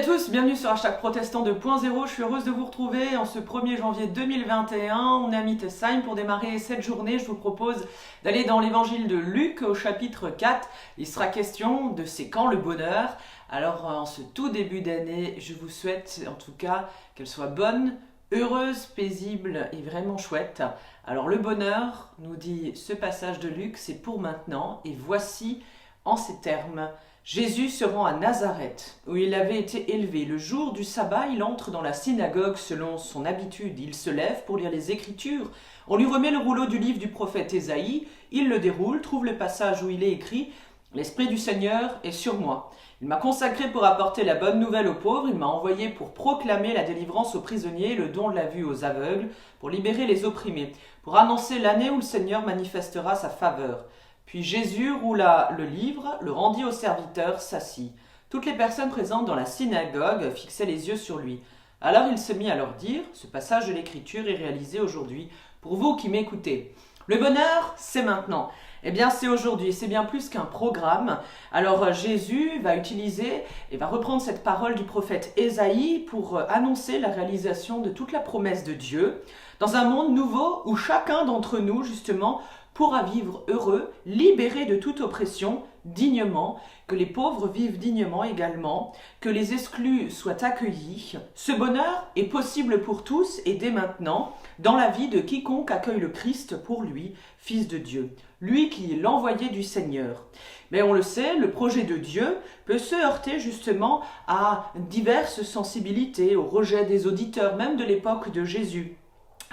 à tous, bienvenue sur Hashtag Protestant 2.0. Je suis heureuse de vous retrouver en ce 1er janvier 2021. On est à Mittesheim pour démarrer cette journée. Je vous propose d'aller dans l'évangile de Luc au chapitre 4. Il sera question de c'est quand le bonheur. Alors en ce tout début d'année, je vous souhaite en tout cas qu'elle soit bonne, heureuse, paisible et vraiment chouette. Alors le bonheur, nous dit ce passage de Luc, c'est pour maintenant. Et voici en ces termes. Jésus se rend à Nazareth, où il avait été élevé. Le jour du sabbat, il entre dans la synagogue selon son habitude. Il se lève pour lire les Écritures. On lui remet le rouleau du livre du prophète Ésaïe. Il le déroule, trouve le passage où il est écrit « L'Esprit du Seigneur est sur moi. Il m'a consacré pour apporter la bonne nouvelle aux pauvres. Il m'a envoyé pour proclamer la délivrance aux prisonniers, le don de la vue aux aveugles, pour libérer les opprimés, pour annoncer l'année où le Seigneur manifestera sa faveur. » Puis Jésus roula le livre, le rendit au serviteur, s'assit. Toutes les personnes présentes dans la synagogue fixaient les yeux sur lui. Alors il se mit à leur dire, ce passage de l'Écriture est réalisé aujourd'hui pour vous qui m'écoutez. Le bonheur, c'est maintenant. Eh bien, c'est aujourd'hui, c'est bien plus qu'un programme. Alors Jésus va utiliser et va reprendre cette parole du prophète Ésaïe pour annoncer la réalisation de toute la promesse de Dieu dans un monde nouveau où chacun d'entre nous, justement, pourra vivre heureux, libéré de toute oppression, dignement, que les pauvres vivent dignement également, que les exclus soient accueillis. Ce bonheur est possible pour tous et dès maintenant, dans la vie de quiconque accueille le Christ pour lui, Fils de Dieu, lui qui est l'envoyé du Seigneur. Mais on le sait, le projet de Dieu peut se heurter justement à diverses sensibilités, au rejet des auditeurs, même de l'époque de Jésus.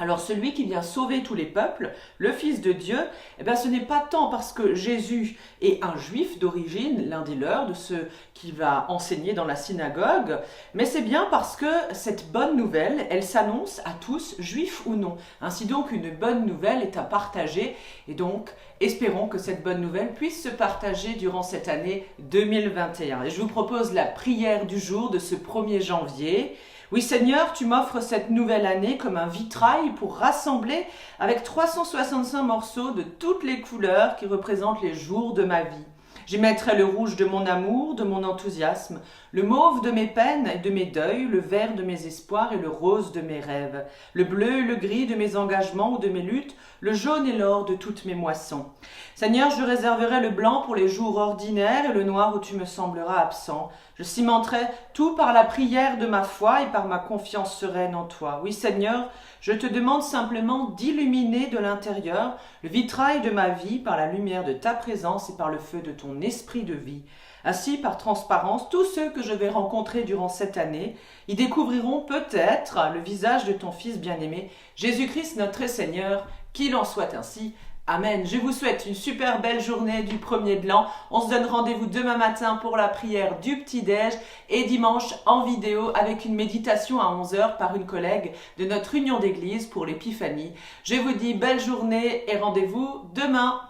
Alors celui qui vient sauver tous les peuples, le Fils de Dieu, ce n'est pas tant parce que Jésus est un juif d'origine, l'un des leurs, de ceux qui va enseigner dans la synagogue, mais c'est bien parce que cette bonne nouvelle, elle s'annonce à tous, juifs ou non. Ainsi donc, une bonne nouvelle est à partager et donc espérons que cette bonne nouvelle puisse se partager durant cette année 2021. Et je vous propose la prière du jour de ce 1er janvier. Oui Seigneur, tu m'offres cette nouvelle année comme un vitrail pour rassembler avec 365 morceaux de toutes les couleurs qui représentent les jours de ma vie. J'y mettrai le rouge de mon amour, de mon enthousiasme, le mauve de mes peines et de mes deuils, le vert de mes espoirs et le rose de mes rêves, le bleu et le gris de mes engagements ou de mes luttes, le jaune et l'or de toutes mes moissons. Seigneur, je réserverai le blanc pour les jours ordinaires et le noir où tu me sembleras absent. Je cimenterai tout par la prière de ma foi et par ma confiance sereine en toi. Oui, Seigneur, je te demande simplement d'illuminer de l'intérieur le vitrail de ma vie par la lumière de ta présence et par le feu de ton esprit de vie. Ainsi, par transparence, tous ceux que je vais rencontrer durant cette année y découvriront peut-être le visage de ton Fils bien-aimé, Jésus-Christ notre Seigneur, qu'il en soit ainsi. Amen. Je vous souhaite une super belle journée du 1er de l'an. On se donne rendez-vous demain matin pour la prière du petit-déj et dimanche en vidéo avec une méditation à 11h par une collègue de notre union d'église pour l'épiphanie. Je vous dis belle journée et rendez-vous demain.